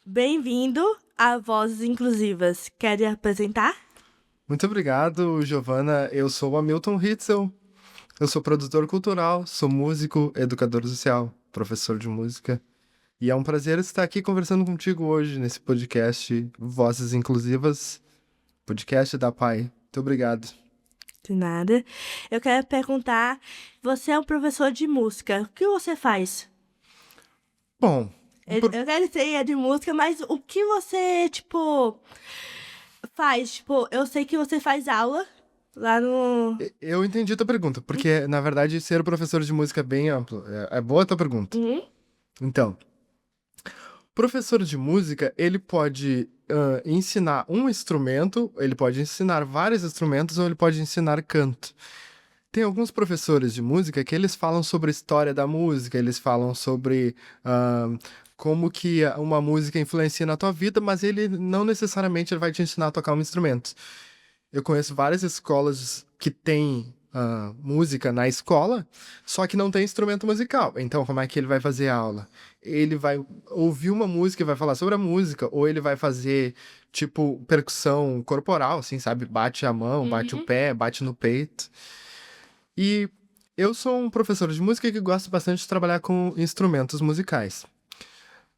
Bem-vindo a Vozes Inclusivas. Quer apresentar? Muito obrigado, Giovana. Eu sou o Hamilton Hitzel. Eu sou produtor cultural, sou músico, educador social, professor de música. E é um prazer estar aqui conversando contigo hoje nesse podcast Vozes Inclusivas, podcast da PAI. Muito obrigado. De nada. Eu quero perguntar, você é um professor de música. O que você faz? Bom, Eu quero ser de música, mas o que você, faz? Eu sei que você faz aula lá no... eu entendi a tua pergunta, porque, na verdade, ser professor de música é bem amplo. É boa a tua pergunta. Uhum. Então, professor de música, ele pode ensinar um instrumento, ele pode ensinar vários instrumentos ou ele pode ensinar canto. Tem alguns professores de música que eles falam sobre a história da música, eles falam sobre como que uma música influencia na tua vida, mas ele não necessariamente vai te ensinar a tocar um instrumento. Eu conheço várias escolas que têm música na escola, só que não tem instrumento musical. Então, como é que ele vai fazer a aula? Ele vai ouvir uma música e vai falar sobre a música, ou ele vai fazer, tipo, percussão corporal, assim, sabe? Bate a mão, bate o pé, bate no peito. E eu sou um professor de música que gosta bastante de trabalhar com instrumentos musicais.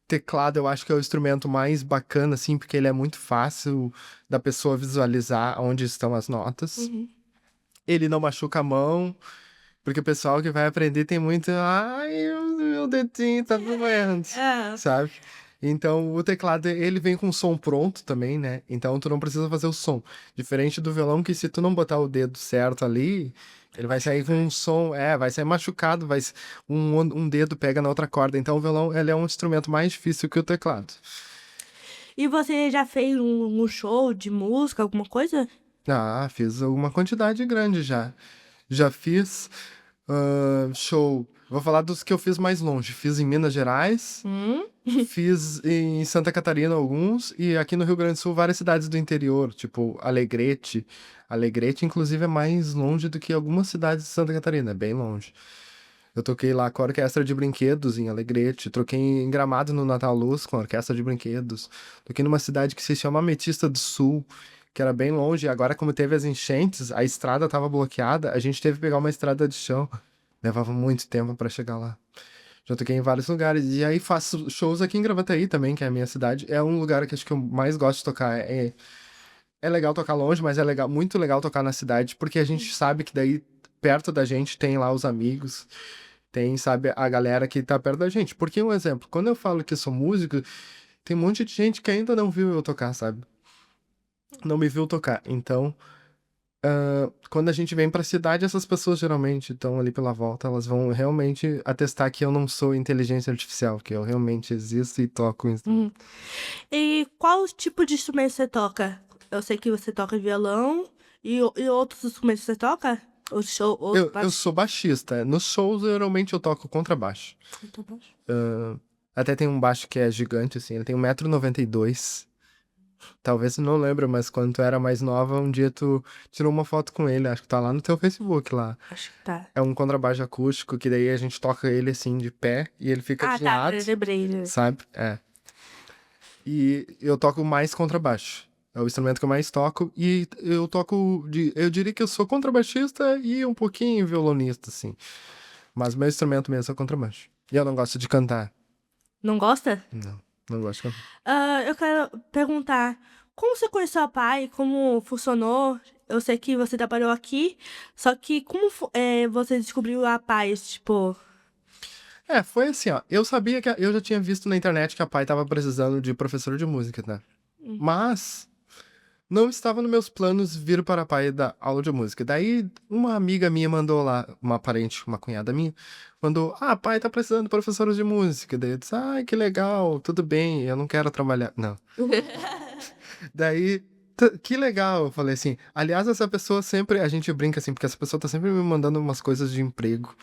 Teclado eu acho que é o instrumento mais bacana, assim, porque ele é muito fácil da pessoa visualizar onde estão as notas. Uhum. Ele não machuca a mão, porque o pessoal que vai aprender tem muito. Ai, meu dedinho tá doendo, Ah, sabe? Então, o teclado, ele vem com som pronto também, né? Então, tu não precisa fazer o som. Diferente do violão, que se tu não botar o dedo certo ali, ele vai sair com um som, vai sair machucado, um dedo pega na outra corda. Então, o violão, ele é um instrumento mais difícil que o teclado. e você já fez um show de música, alguma coisa? Ah, fiz uma quantidade grande já. Já fiz show. Vou falar dos que eu fiz mais longe. Fiz em Minas Gerais, fiz em Santa Catarina alguns, e aqui no Rio Grande do Sul várias cidades do interior, tipo Alegrete. Alegrete, inclusive, é mais longe do que algumas cidades de Santa Catarina, é bem longe. Eu toquei lá com a Orquestra de Brinquedos em Alegrete, toquei em Gramado no Natal Luz com a Orquestra de Brinquedos, toquei numa cidade que se chama Ametista do Sul, que era bem longe, e agora como teve as enchentes, a estrada tava bloqueada, a gente teve que pegar uma estrada de chão, levava muito tempo pra chegar lá. Já toquei em vários lugares, e aí faço shows aqui em Gravataí também, que é a minha cidade, é um lugar que acho que eu mais gosto de tocar, é legal tocar longe, mas é legal, muito legal tocar na cidade, porque a gente sabe que daí perto da gente tem lá os amigos, tem, sabe, a galera que tá perto da gente. Porque, um exemplo, quando eu falo que sou músico, tem um monte de gente que ainda não viu eu tocar, sabe? Não me viu tocar. Então, quando a gente vem pra cidade, essas pessoas geralmente estão ali pela volta, elas vão realmente atestar que eu não sou inteligência artificial, que eu realmente existo e toco instrumento. E qual tipo de instrumento você toca? Eu sei que você toca violão e outros instrumentos você toca? O show, Eu sou baixista. Nos shows, geralmente eu toco contrabaixo. Até tem um baixo que é gigante, assim. Ele tem 1,92 m. Talvez você não lembre, mas quando tu era mais nova, um dia tu tirou uma foto com ele. Acho que tá lá no teu Facebook lá. Acho que tá. É um contrabaixo acústico, que daí a gente toca ele assim de pé e ele fica de Tá, lado, lembrei. sabe? É. E eu toco mais contrabaixo. É o instrumento que eu mais toco. E eu toco. Eu diria que eu sou contrabaixista e um pouquinho violonista, assim. Mas meu instrumento mesmo é o contrabaixo. E eu não gosto de cantar. Não gosta? Não, não gosto de cantar. Eu quero perguntar, como você conheceu a Pai? Como funcionou? Eu sei que você trabalhou aqui, só que como você descobriu a Paz, Foi assim, ó. Eu sabia que. Eu já tinha visto na internet que a Pai tava precisando de professor de música, né? Mas não estava nos meus planos vir para a Pai dar aula de música. Daí, uma amiga minha mandou lá, uma parente, uma cunhada minha, mandou: Ah, a Pai tá precisando de professores de música. Daí eu disse: Ai, que legal, tudo bem, eu não quero trabalhar. Não. Daí. Que legal, eu falei assim. Aliás, essa pessoa sempre. A gente brinca assim, porque essa pessoa tá sempre me mandando umas coisas de emprego.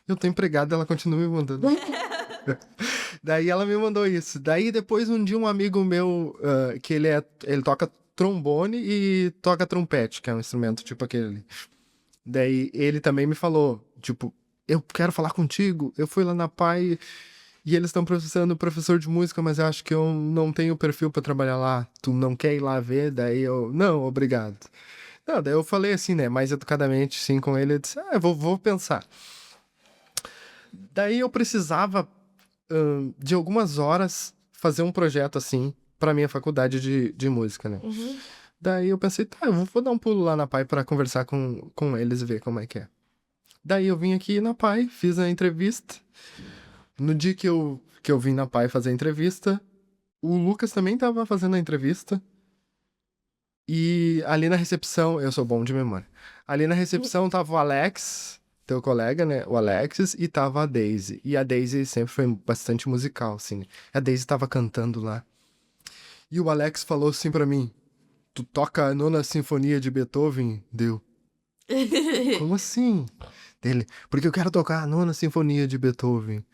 Eu tô empregado, ela continua me mandando. Daí ela me mandou isso. Daí depois um dia um amigo meu, que ele toca trombone e toca trompete, que é um instrumento tipo aquele ali. Daí ele também me falou, tipo, eu quero falar contigo. Eu fui lá na PAI e eles estão precisando de professor de música, mas eu acho que eu não tenho perfil pra trabalhar lá. Tu não quer ir lá ver? Daí eu, não, obrigado. Não, daí eu falei assim, né, mais educadamente, sim, com ele. Eu disse, eu vou pensar. Daí eu precisava de algumas horas fazer um projeto assim pra minha faculdade de música, né? Daí eu pensei, tá, eu vou dar um pulo lá na PAI pra conversar com eles e ver como é que é. Daí eu vim aqui na PAI, fiz a entrevista. No dia que eu vim na PAI fazer a entrevista, o Lucas também tava fazendo a entrevista. E ali na recepção, eu sou bom de memória. Ali na recepção tava o Alex, teu colega, né? O Alexis, e tava a Daisy. E a Daisy sempre foi bastante musical, assim. A Daisy tava cantando lá. E o Alex falou assim pra mim: Tu toca a nona sinfonia de Beethoven? Deu. Como assim? Dele, porque eu quero tocar a nona sinfonia de Beethoven.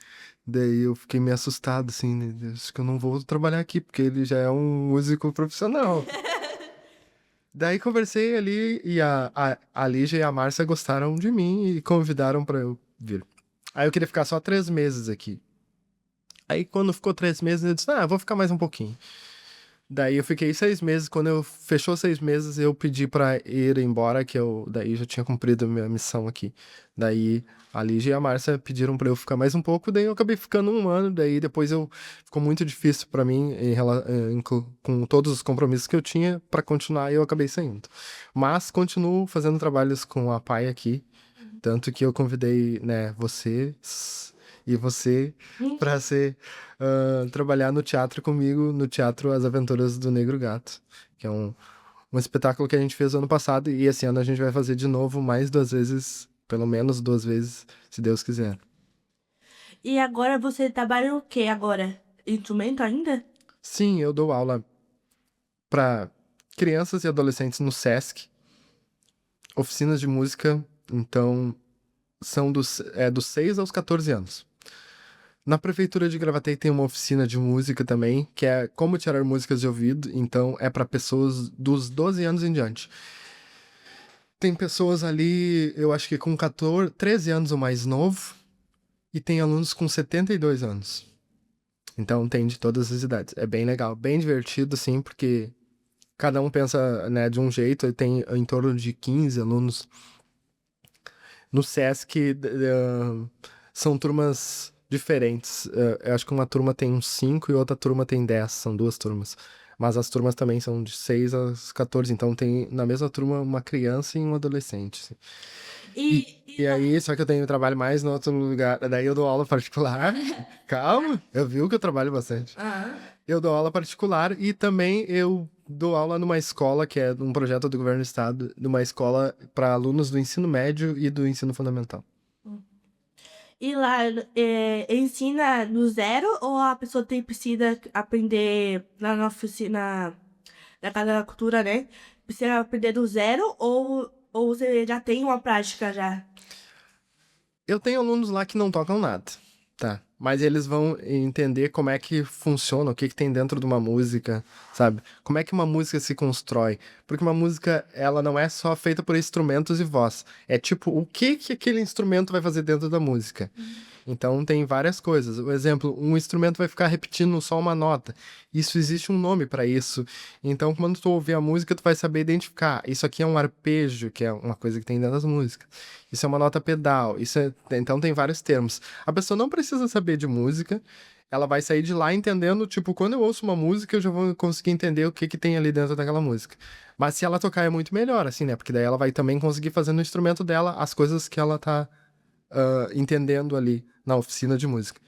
Daí eu fiquei meio assustado, assim, né? Acho que eu não vou trabalhar aqui, porque ele já é um músico profissional. Daí conversei ali e a Lígia e a Márcia gostaram de mim e convidaram pra eu vir. Aí eu queria ficar só 3 meses aqui. Aí quando ficou 3 meses, eu disse, eu vou ficar mais um pouquinho. Daí eu fiquei 6 meses. Quando eu fechou 6 meses, eu pedi pra ir embora, que eu daí já tinha cumprido a minha missão aqui. Daí a Lígia e a Márcia pediram pra eu ficar mais um pouco, daí eu acabei ficando um ano, daí depois ficou muito difícil pra mim com todos os compromissos que eu tinha pra continuar e eu acabei saindo. Mas continuo fazendo trabalhos com a PAI aqui, tanto que eu convidei, né, vocês e você pra trabalhar no teatro comigo, no Teatro As Aventuras do Negro Gato, que é um espetáculo que a gente fez ano passado e esse ano a gente vai fazer de novo mais 2 vezes, pelo menos 2 vezes, se Deus quiser. E agora você trabalha o quê agora? Instrumento ainda? Sim, eu dou aula para crianças e adolescentes no SESC, oficinas de música, então são dos 6 aos 14 anos. Na prefeitura de Gravataí tem uma oficina de música também, que é como tirar músicas de ouvido, então é para pessoas dos 12 anos em diante. Tem pessoas ali, eu acho que com 13 anos ou mais novo, e tem alunos com 72 anos. Então tem de todas as idades. É bem legal, bem divertido, assim, porque cada um pensa, né, de um jeito, e tem em torno de 15 alunos. No SESC são turmas diferentes. Eu acho que uma turma tem uns 5 e outra turma tem 10, são 2 turmas. Mas as turmas também são de 6 aos 14, então tem na mesma turma uma criança e um adolescente. Assim. E aí, só que eu tenho trabalho mais no outro lugar. Daí eu dou aula particular. Calma, eu vi que eu trabalho bastante. Eu dou aula particular e também eu dou aula numa escola, que é um projeto do governo do estado, numa escola para alunos do ensino médio e do ensino fundamental. E lá ensina do zero ou a pessoa precisa aprender lá na oficina da Casa da Cultura, né? Precisa aprender do zero ou você já tem uma prática já? Eu tenho alunos lá que não tocam nada, tá? Mas eles vão entender como é que funciona, o que que tem dentro de uma música, sabe? Como é que uma música se constrói. Porque uma música, ela não é só feita por instrumentos e voz. É tipo, o que que aquele instrumento vai fazer dentro da música. Então tem várias coisas. Por exemplo, um instrumento vai ficar repetindo só uma nota. Isso existe um nome para isso. Então, quando tu ouvir a música, tu vai saber identificar. Isso aqui é um arpejo, que é uma coisa que tem dentro das músicas. Isso é uma nota pedal. Então tem vários termos. A pessoa não precisa saber de música. Ela vai sair de lá entendendo, tipo, quando eu ouço uma música, eu já vou conseguir entender o que que tem ali dentro daquela música. Mas se ela tocar é muito melhor, assim, né? Porque daí ela vai também conseguir fazer no instrumento dela as coisas que ela tá entendendo ali na oficina de música.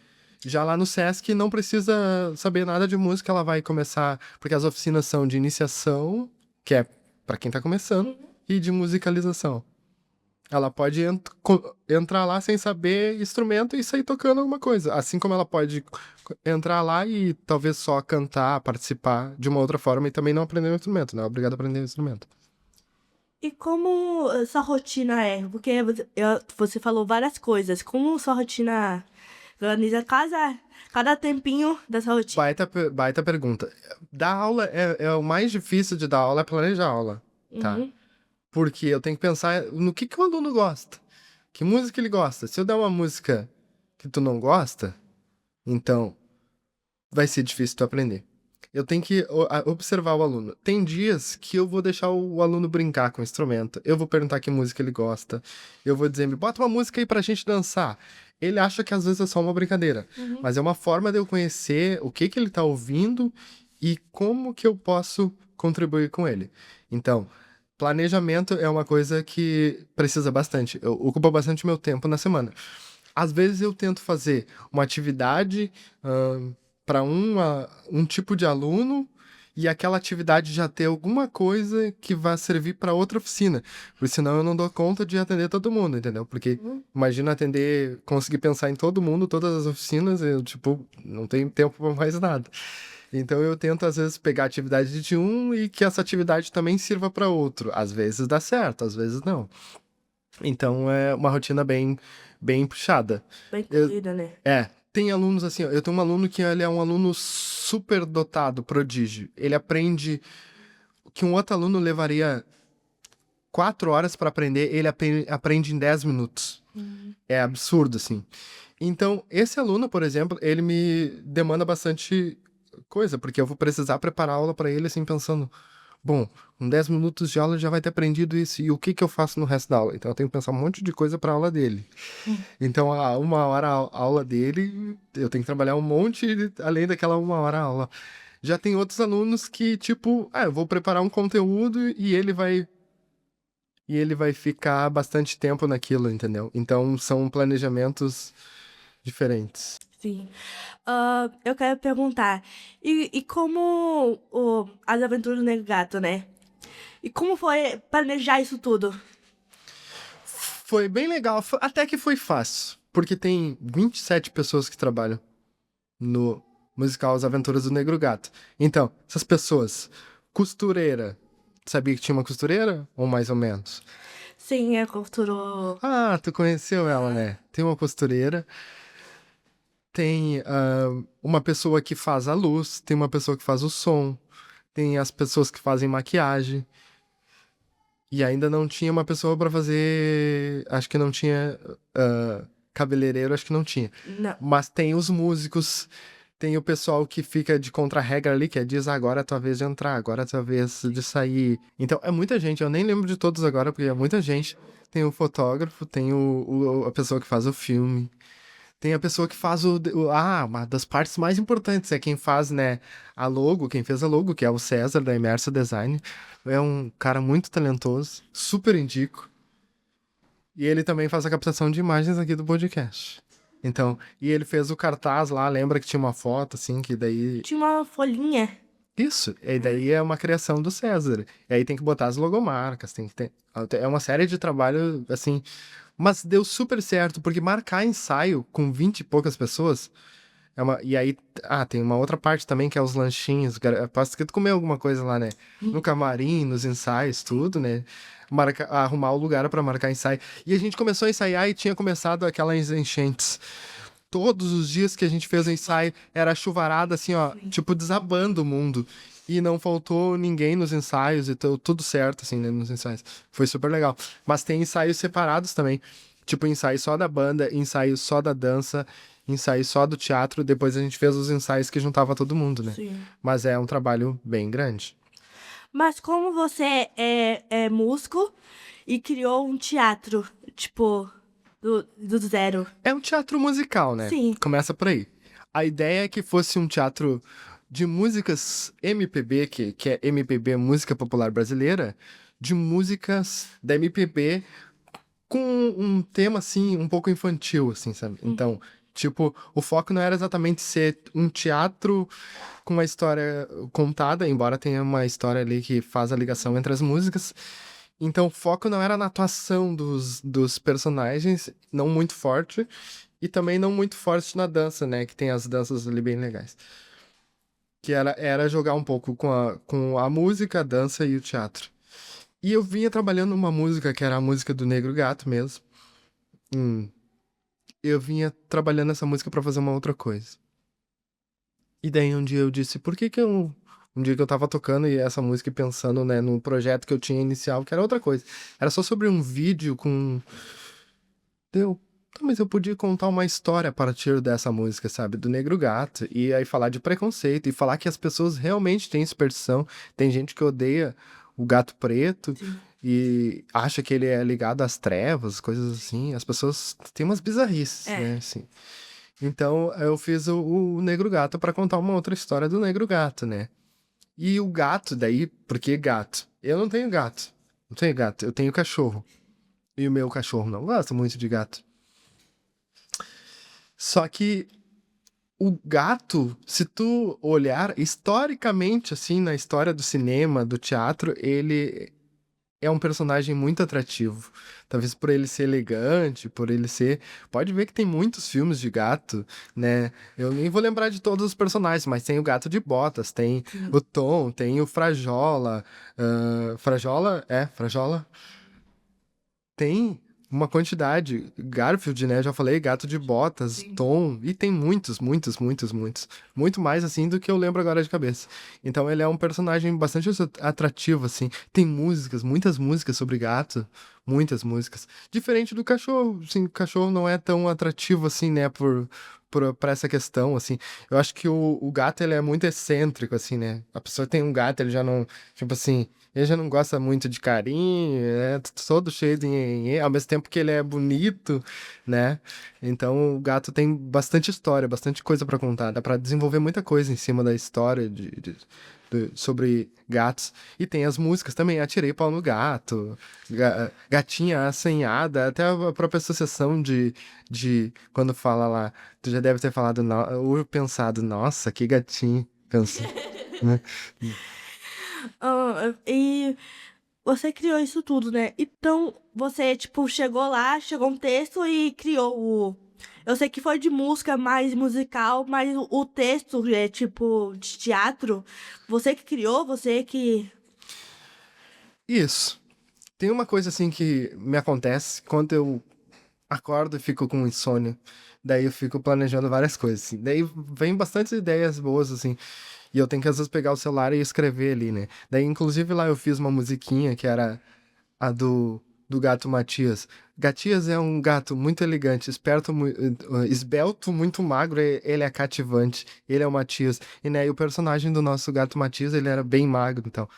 Já lá no SESC não precisa saber nada de música, ela vai começar, porque as oficinas são de iniciação, que é para quem tá começando, e de musicalização. Ela pode entrar lá sem saber instrumento e sair tocando alguma coisa. Assim como ela pode entrar lá e talvez só cantar, participar de uma outra forma e também não aprender o instrumento, não é obrigado a aprender o instrumento. E como sua rotina é? Porque você falou várias coisas. Como sua rotina Organiza cada tempinho dessa rotina. Baita pergunta. Dar aula é o mais difícil de dar aula, é planejar a aula, tá? Uhum. Porque eu tenho que pensar no que o aluno gosta. Que música ele gosta. Se eu der uma música que tu não gosta, então vai ser difícil tu aprender. Eu tenho que observar o aluno. Tem dias que eu vou deixar o aluno brincar com o instrumento. Eu vou perguntar que música ele gosta. Eu vou dizer, bota uma música aí pra gente dançar. Ele acha que às vezes é só uma brincadeira. Mas é uma forma de eu conhecer o que ele tá ouvindo e como que eu posso contribuir com ele. Então, planejamento é uma coisa que precisa bastante. Ocupa bastante meu tempo na semana. Às vezes eu tento fazer uma atividade para um tipo de aluno e aquela atividade já ter alguma coisa que vai servir para outra oficina. Porque senão eu não dou conta de atender todo mundo, entendeu? Porque imagina atender, conseguir pensar em todo mundo, todas as oficinas, eu, tipo, não tenho tempo para mais nada. Então eu tento, às vezes, pegar a atividade de um e que essa atividade também sirva para outro. Às vezes dá certo, às vezes não. Então é uma rotina bem puxada. Bem corrida, né? Tem alunos assim, ó, eu tenho um aluno que ele é um aluno super dotado, prodígio. Ele aprende o que um outro aluno levaria 4 horas para aprender, ele aprende em 10 minutos. É absurdo, assim. Então, esse aluno, por exemplo, ele me demanda bastante coisa, porque eu vou precisar preparar a aula para ele, assim, pensando, bom, com 10 minutos de aula já vai ter aprendido isso, e o que eu faço no resto da aula? Então eu tenho que pensar um monte de coisa para a aula dele. Então, a 1 hora a aula dele, eu tenho que trabalhar um monte além daquela 1 hora a aula. Já tem outros alunos que, tipo, eu vou preparar um conteúdo e ele vai ficar bastante tempo naquilo, entendeu? Então, são planejamentos diferentes. Sim. Eu quero perguntar, e como as aventuras do Negro Gato, né? E como foi planejar isso tudo? Foi bem legal, até que foi fácil, porque tem 27 pessoas que trabalham no musical As Aventuras do Negro Gato. Então, essas pessoas, costureira, sabia que tinha uma costureira? Ou mais ou menos? Sim, costurou. Ah, tu conheceu ela, né? Tem uma costureira, tem uma pessoa que faz a luz, tem uma pessoa que faz o som, tem as pessoas que fazem maquiagem. E ainda não tinha uma pessoa pra fazer. Acho que não tinha. Cabeleireiro, acho que não tinha. Não. Mas tem os músicos, tem o pessoal que fica de contra-regra ali, que diz agora é a tua vez de entrar, agora é a tua vez de sair. Então é muita gente, eu nem lembro de todos agora, porque é muita gente. Tem o fotógrafo, tem a pessoa que faz o filme. Tem a pessoa que faz uma das partes mais importantes é quem faz, né, a logo, quem fez a logo, que é o César, da Imerso Design. É um cara muito talentoso, super indico. E ele também faz a captação de imagens aqui do podcast. Então, e ele fez o cartaz lá, lembra que tinha uma foto, assim, que daí... Tinha uma folhinha. Isso, e daí é uma criação do César. E aí tem que botar as logomarcas, tem que ter... É uma série de trabalho, assim... Mas deu super certo, porque marcar ensaio com 20 e poucas pessoas... E aí, tem uma outra parte também, que é os lanchinhos. Aposto que tu comeu alguma coisa lá, né? No camarim, nos ensaios, tudo, né? Arrumar o lugar pra marcar ensaio. E a gente começou a ensaiar e tinha começado aquelas enchentes. Todos os dias que a gente fez o ensaio, era chuvarada, assim, ó, tipo, desabando o mundo. E não faltou ninguém nos ensaios, e tudo certo, assim, né, nos ensaios. Foi super legal. Mas tem ensaios separados também. Tipo, ensaio só da banda, ensaio só da dança, ensaio só do teatro. Depois a gente fez os ensaios que juntava todo mundo, né? Sim. Mas é um trabalho bem grande. Mas como você é músico e criou um teatro, tipo, do zero? É um teatro musical, né? Sim. Começa por aí. A ideia é que fosse um teatro de músicas MPB, que é MPB, Música Popular Brasileira, de músicas da MPB com um tema, assim, um pouco infantil, assim, sabe? Então, tipo, o foco não era exatamente ser um teatro com uma história contada, embora tenha uma história ali que faz a ligação entre as músicas. Então, o foco não era na atuação dos personagens, não muito forte, e também não muito forte na dança, né? Que tem as danças ali bem legais. Que era jogar um pouco com a música, a dança e o teatro. E eu vinha trabalhando uma música que era a música do Negro Gato mesmo. eu vinha trabalhando essa música pra fazer uma outra coisa. E daí um dia eu disse, por que que eu... Um dia que eu tava tocando e essa música e pensando, né, no projeto que eu tinha inicial, que era outra coisa. Era só sobre um vídeo com... Deu... Tá, mas eu podia contar uma história a partir dessa música, sabe? Do Negro Gato. E aí falar de preconceito. E falar que as pessoas realmente têm superstição. Tem gente que odeia o gato preto. Sim. E acha que ele é ligado às trevas, coisas assim. As pessoas têm umas bizarrices, né? Assim. Então eu fiz o Negro Gato pra contar uma outra história do Negro Gato, né? E o gato, daí, por que gato? Eu não tenho gato. Não tenho gato, eu tenho cachorro. E o meu cachorro não gosta muito de gato. Só que o gato, se tu olhar historicamente, assim, na história do cinema, do teatro, ele é um personagem muito atrativo. Talvez por ele ser elegante, por ele ser. Pode ver que tem muitos filmes de gato, né? Eu nem vou lembrar de todos os personagens, mas tem o Gato de Botas, tem o Tom, tem o Frajola. Frajola? É, Frajola? Tem uma quantidade. Garfield, né? Já falei, Gato de Botas, Sim. Tom, e tem muitos, muitos, muitos, muitos. Muito mais, assim, do que eu lembro agora de cabeça. Então ele é um personagem bastante atrativo, assim. Tem músicas, muitas músicas sobre gato. Muitas músicas. Diferente do cachorro, assim, o cachorro não é tão atrativo, assim, né? Por essa questão, assim. Eu acho que o gato, ele é muito excêntrico, assim, né? A pessoa tem um gato, ele já não... Tipo assim... Ele já não gosta muito de carinho, é todo cheio de nhenhenhê, ao mesmo tempo que ele é bonito, né? Então o gato tem bastante história, bastante coisa pra contar. Dá pra desenvolver muita coisa em cima da história sobre gatos. E tem as músicas também, Atirei Pau no Gato, Gatinha Assanhada, até a própria associação de quando fala lá, tu já deve ter falado, ou pensado, nossa, que gatinho, pensa, né? E você criou isso tudo, né? Então, você, tipo, chegou lá, chegou um texto e criou o. Eu sei que foi de música, mais musical, mas o texto é, tipo, de teatro. Você que criou, você que. Isso. Tem uma coisa assim que me acontece quando eu acordo e fico com insônia. Daí eu fico planejando várias coisas, assim. Daí vem bastantes ideias boas, assim. E eu tenho que às vezes pegar o celular e escrever ali, né? Daí, inclusive, lá eu fiz uma musiquinha que era a do gato Matias. Gatias é um gato muito elegante, esperto, esbelto, muito magro, ele é cativante. Ele é o Matias. E, né, e o personagem do nosso gato Matias, ele era bem magro, então.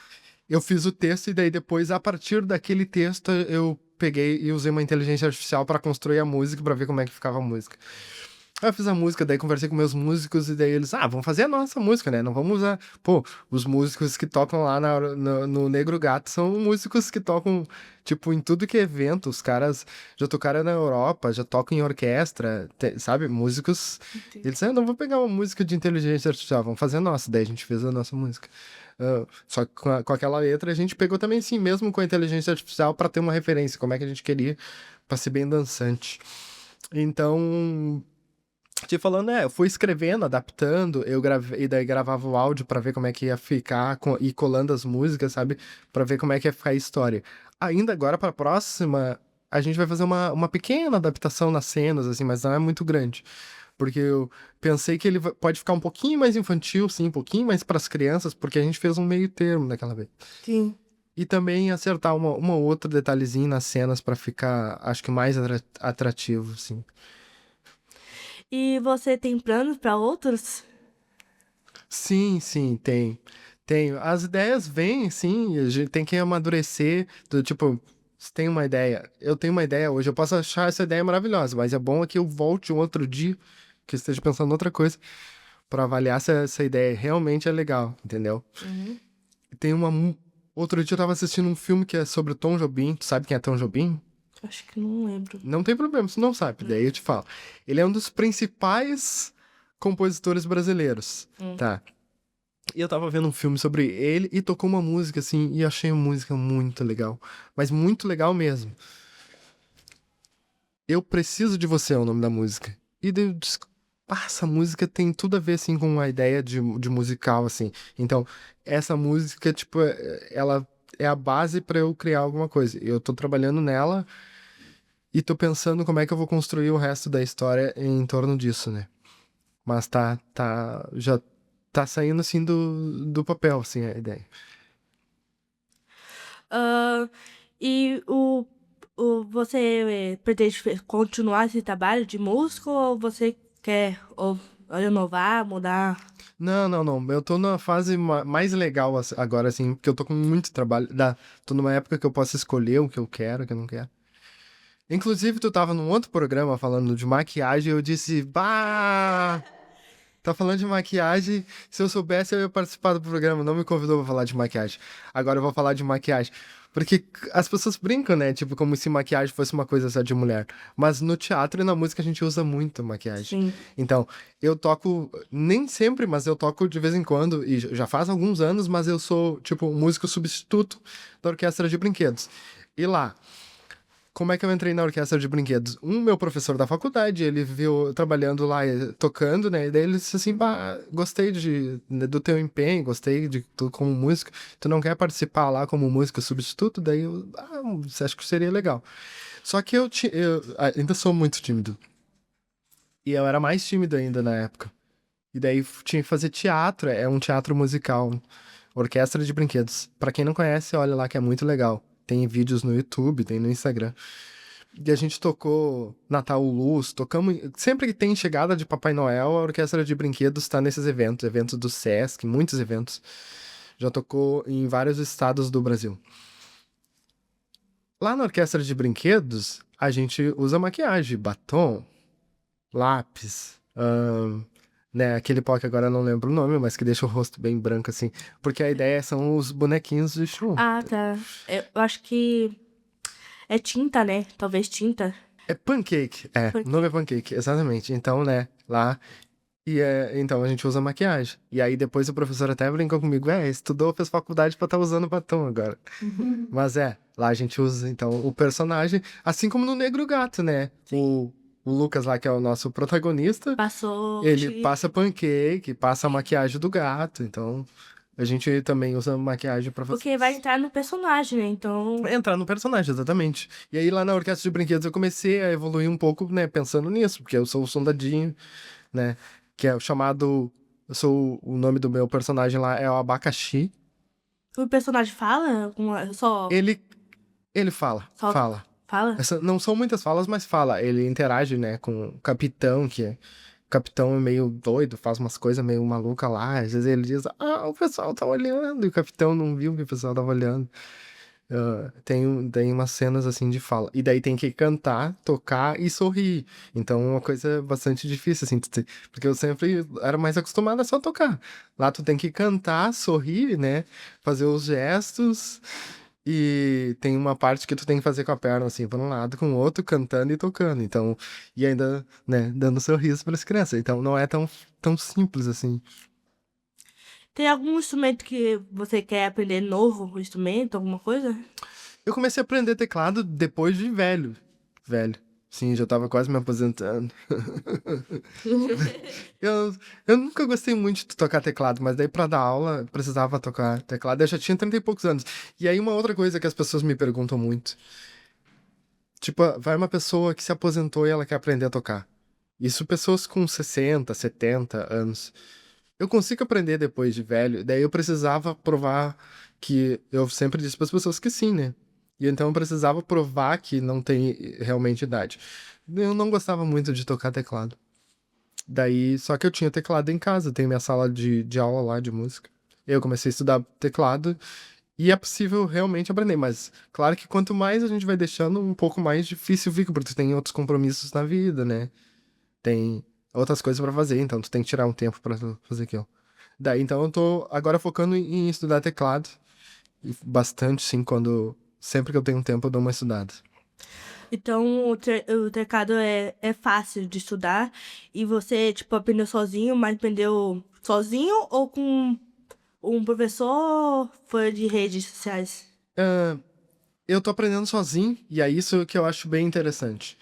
Eu fiz o texto e daí depois, a partir daquele texto, eu peguei e usei uma inteligência artificial para construir a música, para ver como é que ficava a música. Aí eu fiz a música, daí conversei com meus músicos e daí eles, vamos fazer a nossa música, né? Não vamos usar. Pô, os músicos que tocam lá no Negro Gato são músicos que tocam, tipo, em tudo que é evento. Os caras já tocaram na Europa, já tocam em orquestra, sabe? Músicos. Entendi. Eles disseram, não, vou pegar uma música de inteligência artificial, vamos fazer a nossa. Daí a gente fez a nossa música. Só que com aquela letra a gente pegou também, sim, mesmo com a inteligência artificial, para ter uma referência, como é que a gente queria, pra ser bem dançante. Então. Te falando, eu fui escrevendo, adaptando, eu gravei, e daí gravava o áudio pra ver como é que ia ficar, e colando as músicas, sabe? Pra ver como é que ia ficar a história. Ainda agora, pra próxima, a gente vai fazer uma pequena adaptação nas cenas, assim, mas não é muito grande. Porque eu pensei que ele pode ficar um pouquinho mais infantil, sim, um pouquinho mais pras crianças, porque a gente fez um meio termo naquela vez. Sim. E também acertar uma outra detalhezinho nas cenas pra ficar, acho que mais atrativo, assim. E você tem planos para outros? Sim, sim, tem. Tenho. As ideias vêm, sim, a gente tem que amadurecer, do tipo, se tem uma ideia, eu tenho uma ideia hoje, eu posso achar essa ideia maravilhosa, mas é bom é que eu volte um outro dia, que eu esteja pensando em outra coisa, pra avaliar se essa ideia realmente é legal, entendeu? Uhum. Tem Outro dia eu tava assistindo um filme que é sobre o Tom Jobim, tu sabe quem é Tom Jobim? Acho que não lembro. Não tem problema, se não sabe, daí eu te falo. Ele é um dos principais compositores brasileiros, Hum. tá? E eu tava vendo um filme sobre ele e tocou uma música assim, e achei a música muito legal. Mas muito legal mesmo. Eu Preciso de Você é o nome da música. E daí eu disse, essa música tem tudo a ver assim com a ideia de musical, assim. Então, essa música, tipo, ela é a base pra eu criar alguma coisa. Eu tô trabalhando nela E tô pensando como é que eu vou construir o resto da história em torno disso, né? Mas já tá saindo, assim, do papel, assim, a ideia. Ah, e você pretende continuar esse trabalho de músico ou você quer renovar, mudar? Não, não, não. Eu tô na fase mais legal agora, assim, porque eu tô com muito trabalho. Tô numa época que eu posso escolher o que eu quero, o que eu não quero. Inclusive, tu tava num outro programa falando de maquiagem e eu disse, bah! Tá falando de maquiagem. Se eu soubesse, eu ia participar do programa. Não me convidou pra falar de maquiagem. Agora eu vou falar de maquiagem. Porque as pessoas brincam, né? Tipo, como se maquiagem fosse uma coisa só de mulher. Mas no teatro e na música a gente usa muito maquiagem. Sim. Então, eu toco, nem sempre, mas eu toco de vez em quando. E já faz alguns anos, mas eu sou, tipo, um músico substituto da Orquestra de Brinquedos. E lá, como é que eu entrei na orquestra de brinquedos? Meu professor da faculdade, ele viu eu trabalhando lá, tocando, né? E daí ele disse assim, bah, gostei do teu empenho, gostei de tu como músico. Tu não quer participar lá como músico substituto? Daí eu, acho que seria legal. Só que eu ainda sou muito tímido. E eu era mais tímido ainda na época. E daí tinha que fazer teatro, é um teatro musical, orquestra de brinquedos. Pra quem não conhece, olha lá que é muito legal. Tem vídeos no YouTube, tem no Instagram. E a gente tocou Natal Luz, tocamos. Sempre que tem chegada de Papai Noel, a Orquestra de Brinquedos está nesses eventos do Sesc, muitos eventos. Já tocou em vários estados do Brasil. Lá na Orquestra de Brinquedos, a gente usa maquiagem, batom, lápis, né, aquele pó que agora eu não lembro o nome, mas que deixa o rosto bem branco assim. Porque a ideia são os bonequinhos de chum. Ah, tá. Eu acho que é tinta, né? Talvez tinta. É pancake, o nome é pancake, exatamente. Então, né, lá. Então a gente usa maquiagem. E aí depois o professor até brincou comigo, estudou, fez faculdade pra estar usando batom agora. Mas lá a gente usa, então, o personagem, assim como no Negro Gato, né? O Lucas lá, que é o nosso protagonista, Passou. ele passa pancake, passa a maquiagem do gato, então a gente também usa maquiagem pra fazer. Porque vai entrar no personagem, né? Então. Entrar no personagem, exatamente. E aí lá na Orquestra de Brinquedos eu comecei a evoluir um pouco, né, pensando nisso, porque eu sou o soldadinho, né, que é o chamado, o nome do meu personagem lá é o Abacaxi. O personagem fala? Só. Ele Só fala. fala? Não são muitas falas, mas fala. Ele interage, né, com o capitão, o capitão é meio doido, faz umas coisas meio malucas lá. Às vezes ele diz, o pessoal tá olhando, e o capitão não viu que o pessoal tava olhando. Tem umas cenas assim de fala. E daí tem que cantar, tocar e sorrir. Então é uma coisa bastante difícil, assim, porque eu sempre era mais acostumado a só tocar. Lá tu tem que cantar, sorrir, né? Fazer os gestos. E tem uma parte que tu tem que fazer com a perna, assim, para um lado, com o outro, cantando e tocando. Então, e ainda, né, dando sorriso para as crianças. Então não é tão simples assim. Tem algum instrumento que você quer aprender novo? Um instrumento, alguma coisa? Eu comecei a aprender teclado depois de velho. Velho. Sim, já tava quase me aposentando. Eu nunca gostei muito de tocar teclado, mas daí pra dar aula eu precisava tocar teclado. Eu já tinha 30 e poucos anos. E aí uma outra coisa que as pessoas me perguntam muito. Tipo, vai uma pessoa que se aposentou e ela quer aprender a tocar. Isso pessoas com 60, 70 anos. Eu consigo aprender depois de velho. Daí eu precisava provar que... Eu sempre disse para as pessoas que sim, né? E então eu precisava provar que não tem realmente idade. Eu não gostava muito de tocar teclado. Daí, só que eu tinha teclado em casa, tem minha sala de aula lá de música. Eu comecei a estudar teclado e é possível realmente aprender, mas claro que quanto mais a gente vai deixando, um pouco mais difícil fica, porque tu tem outros compromissos na vida, né? Tem outras coisas pra fazer, então tu tem que tirar um tempo pra fazer aquilo. Daí, então eu tô agora focando em estudar teclado, e bastante, sim, sempre que eu tenho um tempo eu dou uma estudada. Então, o teclado é fácil de estudar. E você, tipo, aprendeu sozinho, mas aprendeu sozinho ou com um professor? Foi de redes sociais? Eu tô aprendendo sozinho, e é isso que eu acho bem interessante.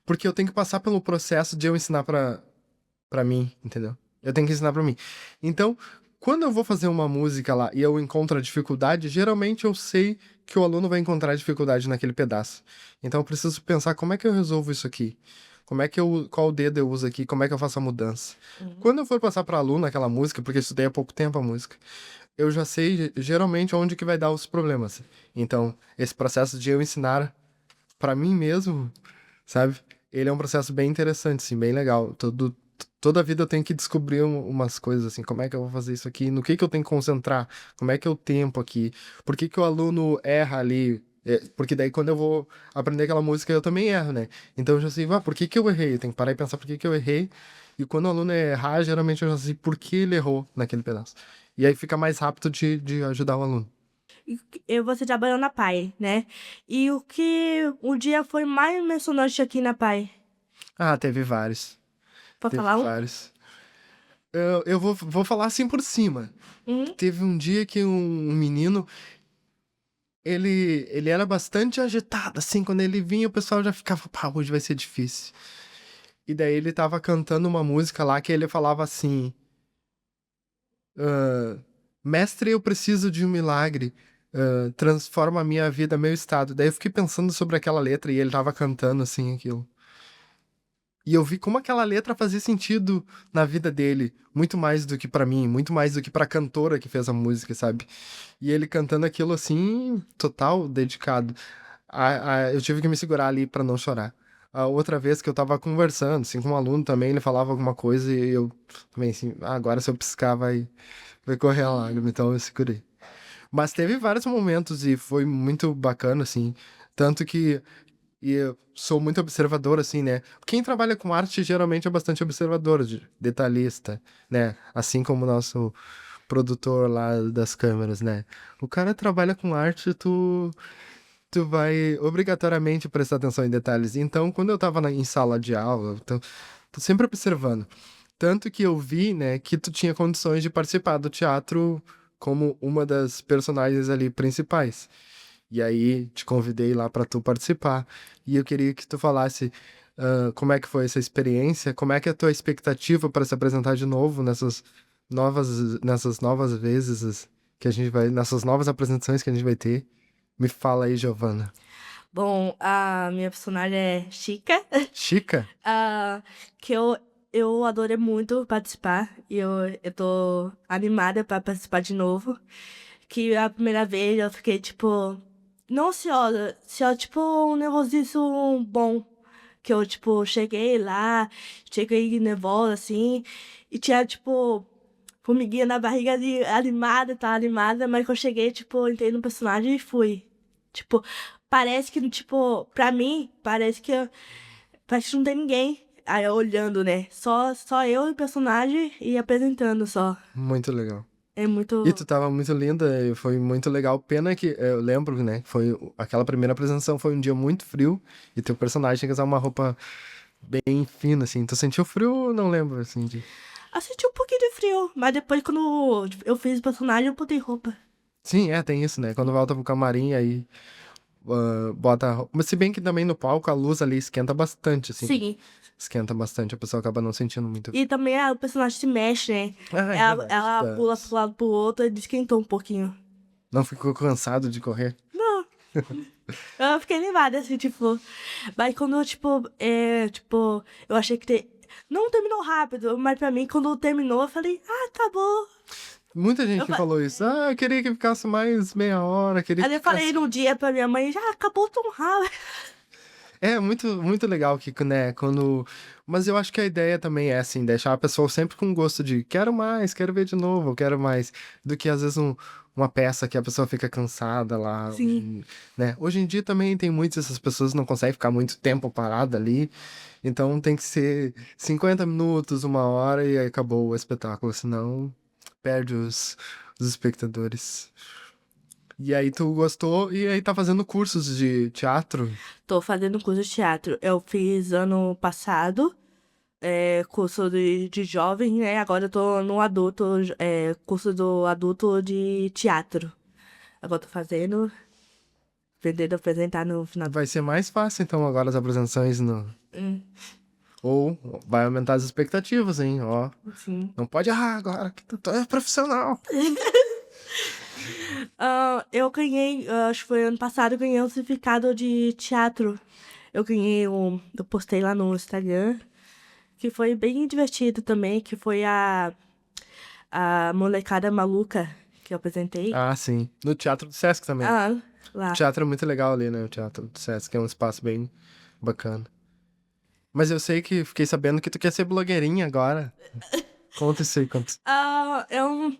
Porque eu tenho que passar pelo processo de eu ensinar pra mim, entendeu? Eu tenho que ensinar pra mim. Então, quando eu vou fazer uma música lá e eu encontro a dificuldade, geralmente eu sei que o aluno vai encontrar dificuldade naquele pedaço. Então eu preciso pensar como é que eu resolvo isso aqui. Qual dedo eu uso aqui, como é que eu faço a mudança. Quando eu for passar para aluno aquela música, porque eu estudei há pouco tempo a música, eu já sei geralmente onde que vai dar os problemas. Então, esse processo de eu ensinar para mim mesmo, sabe? Ele é um processo bem interessante, assim, bem legal. Toda a vida eu tenho que descobrir umas coisas, assim, como é que eu vou fazer isso aqui, no que eu tenho que concentrar, como é que é o tempo aqui, por que que o aluno erra ali, porque daí quando eu vou aprender aquela música eu também erro, né? Então eu já sei, por que que eu errei? Eu tenho que parar e pensar por que que eu errei, e quando o aluno errar, geralmente eu já sei por que ele errou naquele pedaço. E aí fica mais rápido de ajudar o aluno. Você trabalhou na PAI, né? E o que o dia foi mais emocionante aqui na PAI? Ah, teve vários. Pode Teve falar um? vários. Eu vou falar assim por cima. Uhum. Teve um dia que um menino, ele era bastante agitado, assim, quando ele vinha o pessoal já ficava, pá, hoje vai ser difícil. E daí ele tava cantando uma música lá que ele falava assim, ah, mestre, eu preciso de um milagre, transforma a minha vida, meu estado. Daí eu fiquei pensando sobre aquela letra e ele tava cantando assim aquilo. E eu vi como aquela letra fazia sentido na vida dele, muito mais do que pra mim, muito mais do que pra cantora que fez a música, sabe? E ele cantando aquilo assim, total dedicado. Eu tive que me segurar ali pra não chorar. A outra vez que eu tava conversando, assim, com um aluno também, ele falava alguma coisa e eu também, assim, agora se eu piscar vai correr a lágrima, então eu segurei. Mas teve vários momentos e foi muito bacana, assim. Tanto que eu sou muito observador, assim, né? Quem trabalha com arte geralmente é bastante observador, detalhista, né? Assim como o nosso produtor lá das câmeras, né? O cara trabalha com arte, tu vai obrigatoriamente prestar atenção em detalhes. Então, quando eu tava em sala de aula, tô sempre observando. Tanto que eu vi, né, que tu tinha condições de participar do teatro como uma das personagens ali principais. E aí te convidei lá para tu participar. E eu queria que tu falasse como é que foi essa experiência, como é que é a tua expectativa para se apresentar de novo nessas novas vezes que a gente vai, nessas novas apresentações que a gente vai ter. Me fala aí, Giovana. Bom, a minha personagem é Chica, Chica? ah, que eu adorei muito participar e eu tô animada pra participar de novo. Que a primeira vez eu fiquei, tipo, não ansiosa, só, tipo, um nervosismo bom. Que eu, tipo, cheguei lá, cheguei nervosa, assim, e tinha, tipo, formiguinha na barriga ali, animada, tá animada, mas que eu cheguei, tipo, entrei no personagem e fui. Tipo, parece que, tipo, pra mim, parece que não tem ninguém aí olhando, né? Só eu e o personagem e apresentando só. Muito legal. É E muito. tu tava muito linda, e foi muito legal. Pena que eu lembro, né? Foi aquela primeira apresentação foi um dia muito frio e teu personagem tinha que usar uma roupa bem fina, assim. Tu sentiu frio? Não lembro, assim, de... Eu senti um pouquinho de frio, mas depois quando eu fiz o personagem, eu botei roupa. Sim, tem isso, né? Quando volta pro camarim, aí bota a roupa. Mas se bem que também no palco a luz ali esquenta bastante, assim. Sim. Esquenta bastante, a pessoa acaba não sentindo muito. E também o personagem se mexe, né? Ah, é verdade. Ela pula pro lado pro outro e esquentou um pouquinho. Não ficou cansado de correr? Não, eu fiquei animada, assim, tipo. Mas quando, tipo, eu achei que não terminou rápido, mas pra mim, quando terminou, eu falei, ah, acabou. Muita Eu, gente fa- falou isso. Ah, eu queria que ficasse mais meia hora, queria Aí que eu falei ficasse. num dia pra minha mãe, já acabou tão rápido. É muito legal que, né, quando. Mas eu acho que a ideia também é assim, deixar a pessoa sempre com gosto de quero mais, quero ver de novo, quero mais, do que às vezes uma peça que a pessoa fica cansada lá, Sim. né? Hoje em dia também tem muitas essas pessoas que não conseguem ficar muito tempo parada ali, então tem que ser 50 minutos, uma hora e aí acabou o espetáculo, senão perde os espectadores. E aí tu gostou e aí tá fazendo cursos de teatro? Tô fazendo curso de teatro. Eu fiz ano passado, curso de jovem, né? Agora eu tô no adulto, curso do adulto de teatro. Agora eu tô fazendo, pretendo apresentar no final. Vai ser mais fácil, então, agora as apresentações no... Hum. Ou vai aumentar as expectativas, hein? Ó, Sim. não pode errar agora, que tu é profissional. Eu ganhei, acho que foi ano passado, eu ganhei um certificado de teatro. Eu postei lá no Instagram, que foi bem divertido também, que foi a molecada maluca que eu apresentei. Ah, sim. No Teatro do Sesc também. Ah, O lá. teatro é muito legal ali, né? O Teatro do Sesc é um espaço bem bacana. Mas eu sei que fiquei sabendo que tu quer ser blogueirinha agora. Conta isso aí, conta. Ah, eu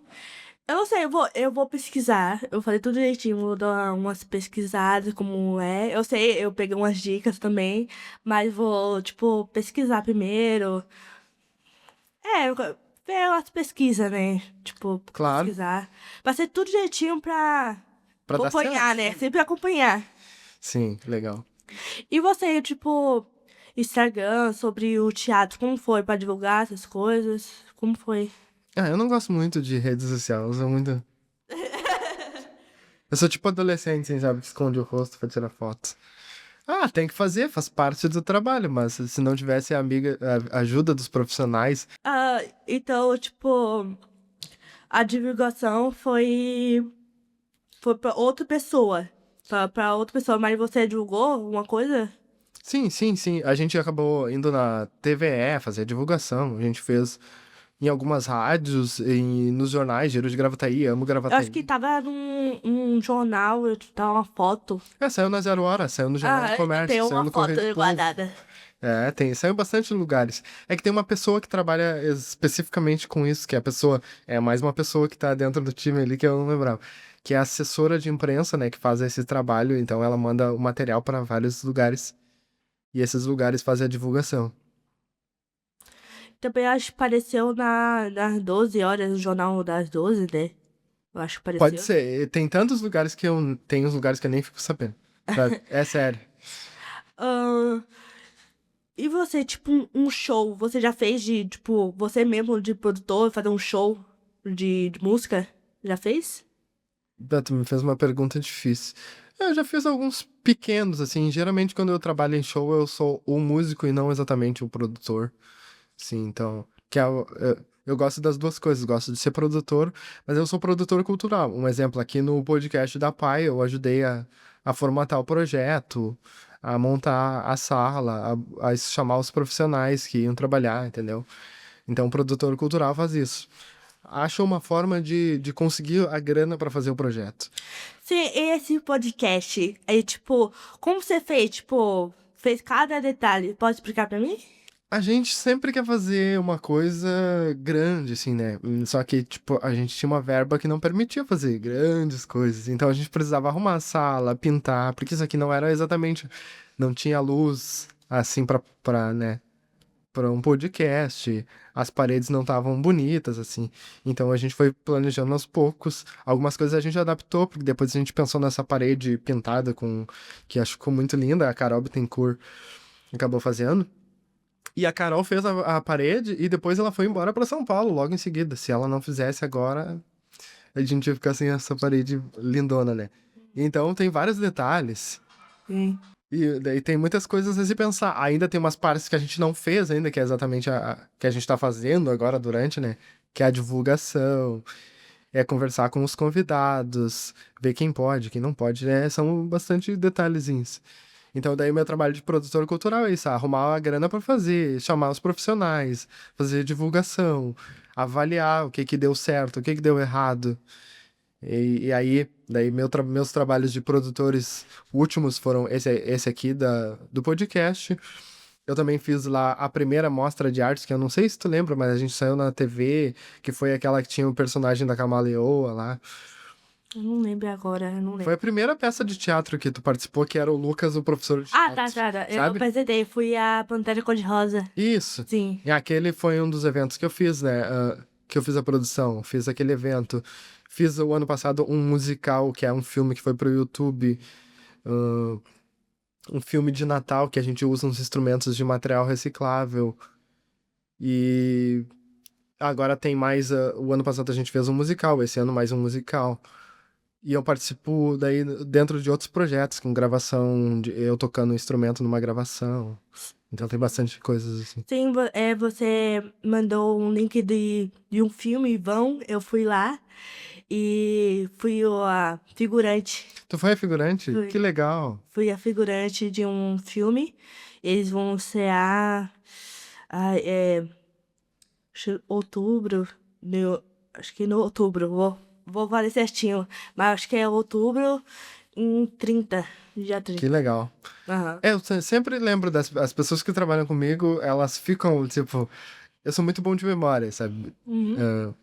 não sei, eu vou pesquisar. Eu falei tudo direitinho, vou dar umas pesquisadas como é. Eu sei, eu peguei umas dicas também, mas vou, tipo, pesquisar primeiro. Ver umas pesquisas, né? Tipo, Claro, pesquisar. Pra ser tudo direitinho pra pra dar acompanhar, certo. né? Sempre acompanhar. Sim, legal. E você, tipo, Instagram, sobre o teatro, como foi pra divulgar essas coisas? Como foi? Ah, eu não gosto muito de rede social, eu sou muito... Eu sou tipo adolescente, assim, sabe? Que esconde o rosto pra tirar foto. Ah, tem que fazer, faz parte do trabalho, mas se não tivesse a ajuda dos profissionais... Então, tipo, a divulgação foi pra outra pessoa. Pra outra pessoa, mas você divulgou alguma coisa? Sim, sim, sim. A gente acabou indo na TVE fazer divulgação. A gente fez em algumas rádios e nos jornais, Giro de Gravataí, Amo Eu acho que Gravataí. tava num jornal, eu tava uma foto. É, saiu na Zero Hora, saiu no Jornal do Tem Comércio, saiu uma no foto Correio do Povo. guardada. É, tem, saiu bastante lugares. É que tem uma pessoa que trabalha especificamente com isso, que é a pessoa, é mais uma pessoa que tá dentro do time ali que eu não lembrava, que é a assessora de imprensa, né, que faz esse trabalho, então ela manda o material para vários lugares e esses lugares fazem a divulgação. Também acho que apareceu nas 12 horas, no jornal das 12, né? Eu acho que Pode apareceu. ser, tem tantos lugares que eu tem uns lugares que eu nem fico sabendo. Sabe? É sério. Ahn, e você, tipo, um show, você já fez de, tipo, você mesmo de produtor, fazer um show de música? Já fez? Tu me fez uma pergunta difícil. Eu já fiz alguns pequenos, assim. Geralmente, quando eu trabalho em show, eu sou o músico e não exatamente o produtor. Sim, então. Eu gosto das duas coisas. Gosto de ser produtor, mas eu sou produtor cultural. Um exemplo, aqui no podcast da PAI, eu ajudei a formatar o projeto, a montar a sala, a chamar os profissionais que iam trabalhar, entendeu? Então, o produtor cultural faz isso. Acha uma forma de conseguir a grana para fazer o projeto. Sim, esse podcast, aí, tipo, como você fez? Tipo, fez cada detalhe. Pode explicar pra mim? A gente sempre quer fazer uma coisa grande, assim, né? Só que, tipo, a gente tinha uma verba que não permitia fazer grandes coisas. Então a gente precisava arrumar a sala, pintar, porque isso aqui não era exatamente. Não tinha luz, assim, né? Pra um podcast. As paredes não estavam bonitas, assim. Então a gente foi planejando aos poucos. Algumas coisas a gente adaptou, porque depois a gente pensou nessa parede pintada com. Que acho que ficou muito linda, a Carol Bittencourt acabou fazendo. E a Carol fez a parede e depois ela foi embora pra São Paulo logo em seguida. Se ela não fizesse agora, a gente ia ficar sem essa parede lindona, né? Então tem vários detalhes. Sim. E daí tem muitas coisas a se pensar. Ainda tem umas partes que a gente não fez ainda, que é exatamente que a gente tá fazendo agora durante, né? Que é a divulgação, é conversar com os convidados, ver quem pode, quem não pode, né? São bastante detalhezinhos. Então, daí, meu trabalho de produtor cultural é isso: arrumar a grana para fazer, chamar os profissionais, fazer divulgação, avaliar o que que deu certo, o que que deu errado. E aí, daí, meus trabalhos de produtores últimos foram esse aqui do podcast. Eu também fiz lá a primeira mostra de artes, que eu não sei se tu lembra, mas a gente saiu na TV, que foi aquela que tinha o personagem da Camaleoa lá. Eu não lembro agora, eu não Foi a lembro. primeira peça de teatro que tu participou, que era o Lucas, o professor de Ah, tá, teatro, tá, tá. Eu sabe? apresentei, fui a Pantera Cor-de-Rosa. Isso. Sim. E aquele foi um dos eventos que eu fiz, né? Que eu fiz a produção, fiz aquele evento. Fiz o ano passado um musical, que é um filme que foi pro YouTube. ah, um filme de Natal que a gente usa uns instrumentos de material reciclável. E agora tem mais. O ano passado a gente fez um musical, esse ano mais um musical. E eu participo daí dentro de outros projetos, com gravação, eu tocando um instrumento numa gravação. Então tem bastante coisas assim. Sim, você mandou um link de um filme, Vão, eu fui lá e fui a figurante. Tu foi a figurante? Fui, Que legal. fui a figurante de um filme. Eles vão estrear outubro, acho que no outubro, vou falar certinho, mas acho que é outubro em 30, dia Que 30. legal. Aham. Eu sempre lembro as pessoas que trabalham comigo, elas ficam, tipo, eu sou muito bom de memória, sabe? Uhum. Ah,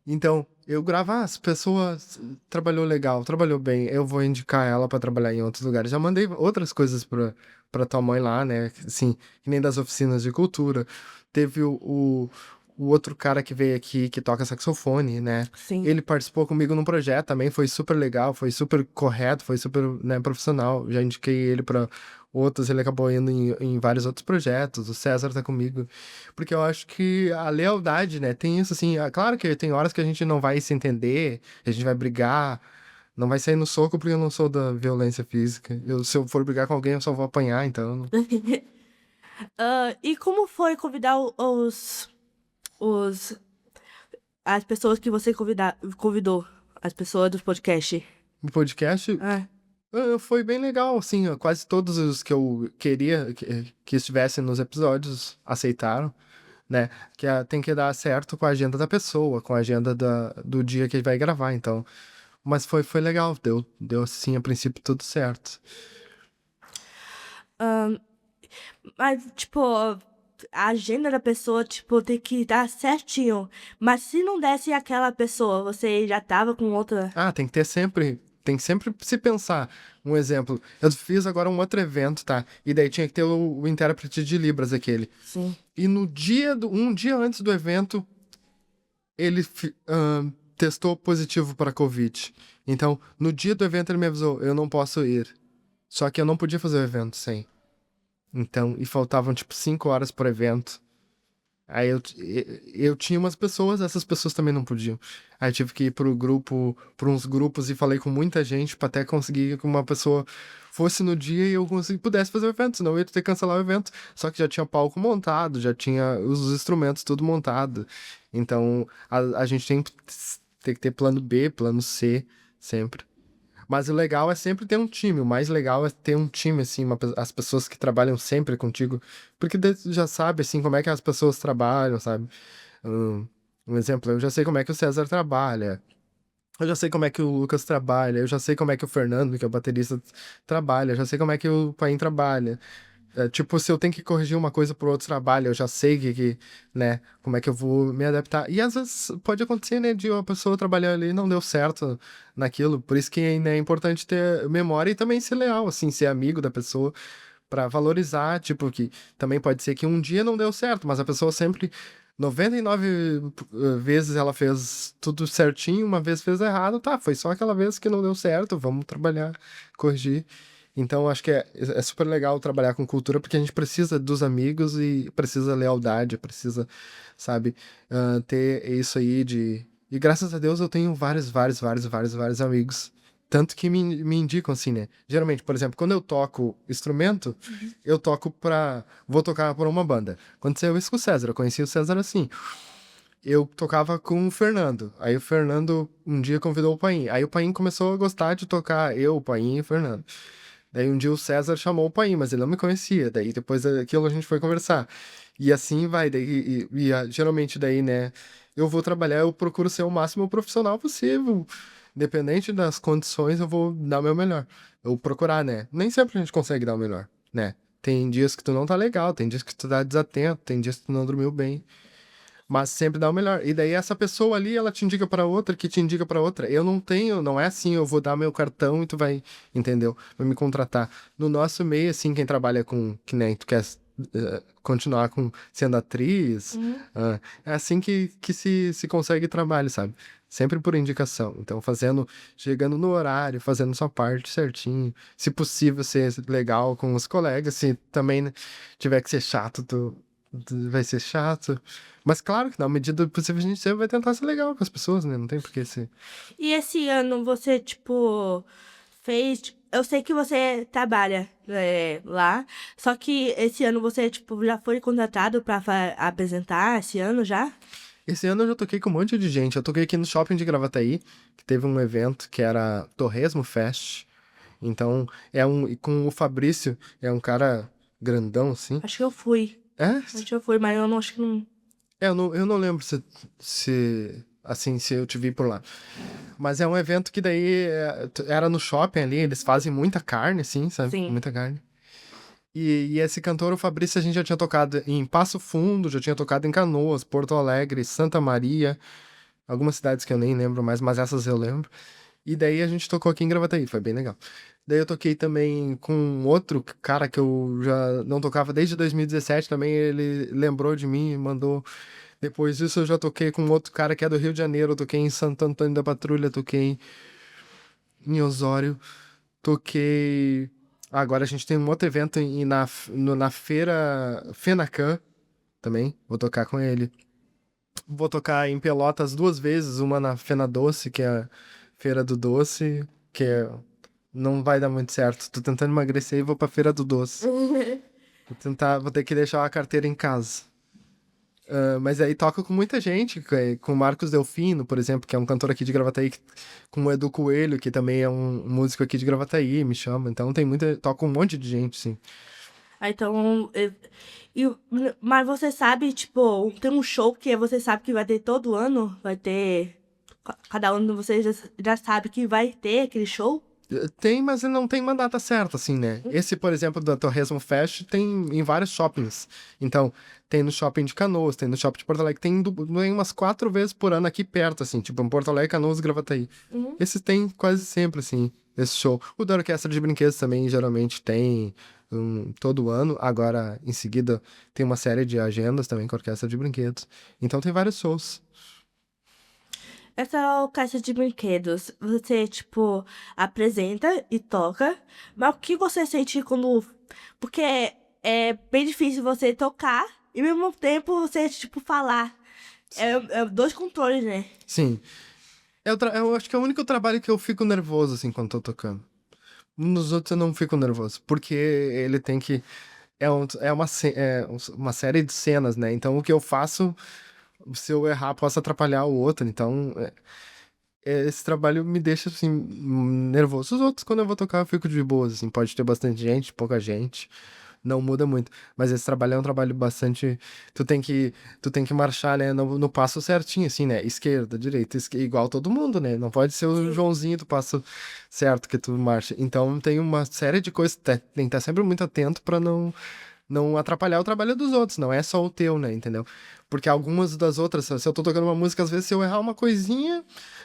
então, eu gravo, as pessoas trabalhou legal, trabalhou bem, eu vou indicar ela pra trabalhar em outros lugares. Já mandei outras coisas pra tua mãe lá, né? Assim, que nem das oficinas de cultura. Teve o outro cara que veio aqui, que toca saxofone, né? Sim. Ele participou comigo num projeto também, foi super legal, foi super correto, foi super, né, profissional. Já indiquei ele pra outros, ele acabou indo em vários outros projetos. O César tá comigo. Porque eu acho que a lealdade, né, tem isso assim. Claro que tem horas que a gente não vai se entender, a gente vai brigar, não vai sair no soco porque eu não sou da violência física. Se eu for brigar com alguém, eu só vou apanhar, então. E como foi convidar os, as pessoas que você convidou? As pessoas do podcast? No podcast, Ah, foi bem legal, assim, ó, quase todos os que eu queria que estivessem nos episódios aceitaram, né? Tem que dar certo com a agenda da pessoa, com a agenda do dia que ele vai gravar, então. Mas foi legal, deu assim, a princípio, tudo certo. mas, tipo, a agenda da pessoa, tipo, tem que dar certinho. Mas se não desse aquela pessoa, você já tava com outra. Ah, tem que sempre se pensar. Um exemplo, eu fiz agora um outro evento, tá? E daí tinha que ter o intérprete de Libras aquele. Sim. E um dia antes do evento, ele testou positivo para Covid. Então, no dia do evento ele me avisou, eu não posso ir. Só que eu não podia fazer o evento sem. Então, e faltavam tipo 5 horas por evento. Aí eu tinha umas pessoas, essas pessoas também não podiam. Aí eu tive que ir por uns grupos e falei com muita gente pra até conseguir que uma pessoa fosse no dia e eu pudesse fazer o evento, senão eu ia ter que cancelar o evento. Só que já tinha palco montado, já tinha os instrumentos tudo montado. Então a gente tem que ter plano B, plano C, sempre. Mas o legal é sempre ter um time. O mais legal é ter um time, assim, as pessoas que trabalham sempre contigo. Porque daí tu já sabe, assim, como é que as pessoas trabalham, sabe? Um, um exemplo, eu já sei como é que o César trabalha. Eu já sei como é que o Lucas trabalha. Eu já sei como é que o Fernando, que é o baterista, trabalha. Eu já sei como é que o Paim trabalha. Tipo, se eu tenho que corrigir uma coisa por outro trabalho, eu já sei né, como é que eu vou me adaptar. E às vezes pode acontecer, né, de uma pessoa trabalhar ali e não deu certo naquilo. Por isso que né, é importante ter memória e também ser leal, assim, ser amigo da pessoa pra valorizar, tipo, que também pode ser que um dia não deu certo, mas a pessoa sempre 99 vezes ela fez tudo certinho, uma vez fez errado, tá, foi só aquela vez que não deu certo, vamos trabalhar, corrigir. Então, acho que é super legal trabalhar com cultura, porque a gente precisa dos amigos e precisa lealdade, precisa, sabe, ter isso aí de. E graças a Deus eu tenho vários amigos. Tanto que me indicam assim, né? Geralmente, por exemplo, quando eu toco instrumento, eu toco pra. Vou tocar por uma banda. Aconteceu isso com o César, eu conheci o César assim. Eu tocava com o Fernando. Aí o Fernando um dia convidou o Paim. Aí o Paim começou a gostar de tocar eu, o Paim e o Fernando. Daí um dia o César chamou o Paim, mas ele não me conhecia. Daí depois daquilo a gente foi conversar. E assim vai. Daí, geralmente daí, né? Eu vou trabalhar, eu procuro ser o máximo profissional possível. Independente das condições, eu vou dar o meu melhor. Eu procurar, né? Nem sempre a gente consegue dar o melhor, né? Tem dias que tu não tá legal, tem dias que tu tá desatento, tem dias que tu não dormiu bem. Mas sempre dá o melhor. E daí essa pessoa ali, ela te indica pra outra, que te indica pra outra. Eu não tenho, não é assim, eu vou dar meu cartão e tu vai, entendeu? Vai me contratar. No nosso meio, assim, quem trabalha com, que nem tu quer continuar sendo atriz, é assim que se consegue trabalho, sabe? Sempre por indicação. Então, chegando no horário, fazendo sua parte certinho. Se possível, ser legal com os colegas. Se também né, tiver que ser chato, tu vai ser chato. Mas claro que na medida do possível a gente sempre vai tentar ser legal com as pessoas, né? Não tem por que ser. E esse ano você, tipo, fez. eu sei que você trabalha lá, só que esse ano você, tipo, já foi contratado pra apresentar esse ano já? Esse ano eu já toquei com um monte de gente. Eu toquei aqui no shopping de Gravataí, que teve um evento que era Torresmo Fest. Então, e com o Fabrício, é um cara grandão, assim. Acho que eu fui. É? Acho que eu fui, mas eu não acho que não. Eu não lembro se eu te vi por lá. Mas é um evento que daí era no shopping ali, eles fazem muita carne, assim, sabe? Sim. Muita carne. E esse cantor, o Fabrício, a gente já tinha tocado em Passo Fundo, já tinha tocado em Canoas, Porto Alegre, Santa Maria, algumas cidades que eu nem lembro mais, mas essas eu lembro. E daí a gente tocou aqui em Gravataí, foi bem legal. Daí eu toquei também com outro cara que eu já não tocava desde 2017 também, ele lembrou de mim e mandou. Depois disso eu já toquei com outro cara que é do Rio de Janeiro, eu toquei em Santo Antônio da Patrulha, toquei em Osório, toquei. Agora a gente tem um outro evento na feira Fenacan também, vou tocar com ele. Vou tocar em Pelotas 2 vezes, uma na Fena Doce, que é a Feira do Doce, não vai dar muito certo. Tô tentando emagrecer e vou pra Feira do Doce. Vou ter que deixar a carteira em casa. Mas aí toca com muita gente, com o Marcos Delfino, por exemplo, que é um cantor aqui de Gravataí, com o Edu Coelho, que também é um músico aqui de Gravataí, me chama. Então toca um monte de gente, sim. Ah, então. Mas você sabe, tipo, tem um show que você sabe que vai ter todo ano? Vai ter. Cada ano de vocês já sabe que vai ter aquele show? Tem, mas não tem uma data certa, assim, né? Esse, por exemplo, da Torresmo Fest tem em vários shoppings. Então, tem no shopping de Canoas, tem no shopping de Porto Alegre, tem umas 4 vezes por ano aqui perto, assim, tipo, em Porto Alegre, Canoas e Gravataí. Uhum. Esse tem quase sempre, assim, esse show. O da Orquestra de Brinquedos também, geralmente, tem todo ano. Agora, em seguida, tem uma série de agendas também com a Orquestra de Brinquedos. Então, tem vários shows. Essa caixa de brinquedos, você, tipo, apresenta e toca, mas o que você sente quando. Porque é bem difícil você tocar e ao mesmo tempo você, tipo, falar. É dois controles, né? Sim. Eu acho que é o único trabalho que eu fico nervoso, assim, quando tô tocando. Nos outros eu não fico nervoso, porque ele tem que. É uma série de cenas, né? Então o que eu faço, se eu errar, posso atrapalhar o outro. Então esse trabalho me deixa, assim, nervoso. Os outros, quando eu vou tocar, eu fico de boas, assim. Pode ter bastante gente, pouca gente. Não muda muito. Mas esse trabalho é um trabalho bastante. Tu tem que marchar, né, no passo certinho, assim, né? Esquerda, direita, igual todo mundo, né? Não pode ser o Sim. Joãozinho do passo certo que tu marcha. Então tem uma série de coisas. Tem que estar sempre muito atento pra não atrapalhar o trabalho dos outros. Não é só o teu, né? Entendeu? Porque algumas das outras, se eu tô tocando uma música, às vezes, se eu errar uma coisinha,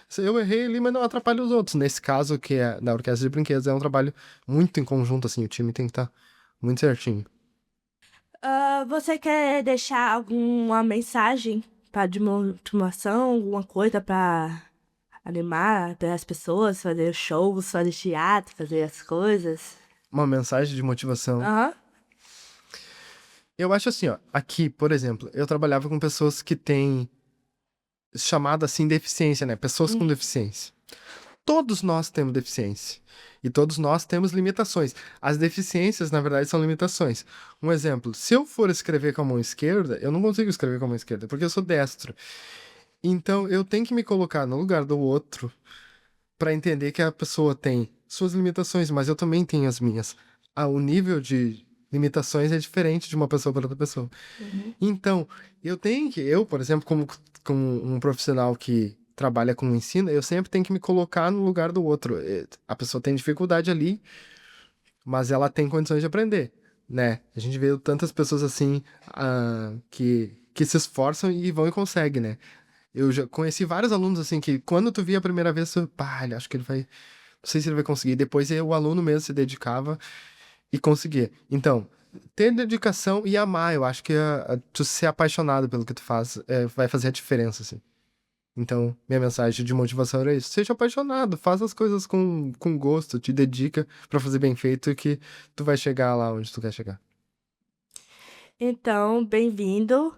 se eu errei ali, mas não atrapalha os outros. Nesse caso, que é da Orquestra de Brinquedos, é um trabalho muito em conjunto, assim. O time tem que estar muito certinho. Você quer deixar alguma mensagem para de motivação, alguma coisa para animar as pessoas, fazer shows, fazer teatro, fazer as coisas? Uma mensagem de motivação. Aham. Eu acho assim, ó, aqui, por exemplo, eu trabalhava com pessoas que têm chamada assim deficiência, né? Pessoas com deficiência. Todos nós temos deficiência. E todos nós temos limitações. As deficiências, na verdade, são limitações. Um exemplo, se eu for escrever com a mão esquerda, eu não consigo escrever com a mão esquerda, porque eu sou destro. Então, eu tenho que me colocar no lugar do outro para entender que a pessoa tem suas limitações, mas eu também tenho as minhas. O nível de limitações é diferente de uma pessoa para outra pessoa. Uhum. Então, eu, por exemplo, como um profissional que trabalha com o ensino, eu sempre tenho que me colocar no lugar do outro. A pessoa tem dificuldade ali, mas ela tem condições de aprender, né? A gente vê tantas pessoas assim, que se esforçam e vão e conseguem, né? Eu já conheci vários alunos assim que quando tu via a primeira vez, pá, acho que ele vai, não sei se ele vai conseguir. Depois o aluno mesmo se dedicava e conseguia. Então, ter dedicação e amar, eu acho que tu ser apaixonado pelo que tu faz vai fazer a diferença, assim. Então, minha mensagem de motivação era isso. Seja apaixonado, faça as coisas com gosto, te dedica pra fazer bem feito e que tu vai chegar lá onde tu quer chegar. Então, bem-vindo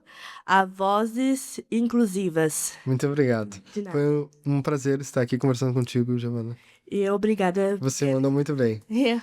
a Vozes Inclusivas. Muito obrigado. De nada. Foi um prazer estar aqui conversando contigo, Giovana. E obrigada. Você mandou muito bem. É.